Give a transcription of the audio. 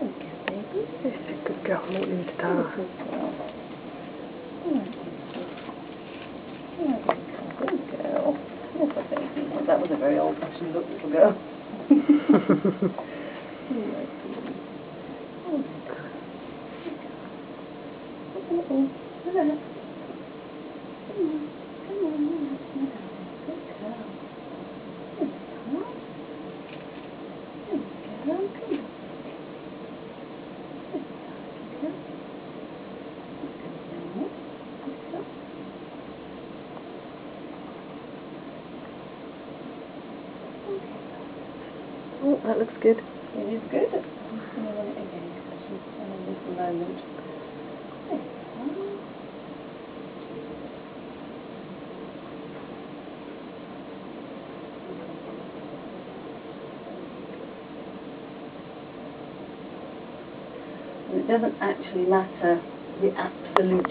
Okay, baby. Yes, a good girl, morning star. Good girl. Good girl. Yes, a baby. Well, that was a very old-fashioned look, little girl. Oh, that looks good. It is good. I'm just going to run it again because she's having a little moment. It doesn't actually matter the absolute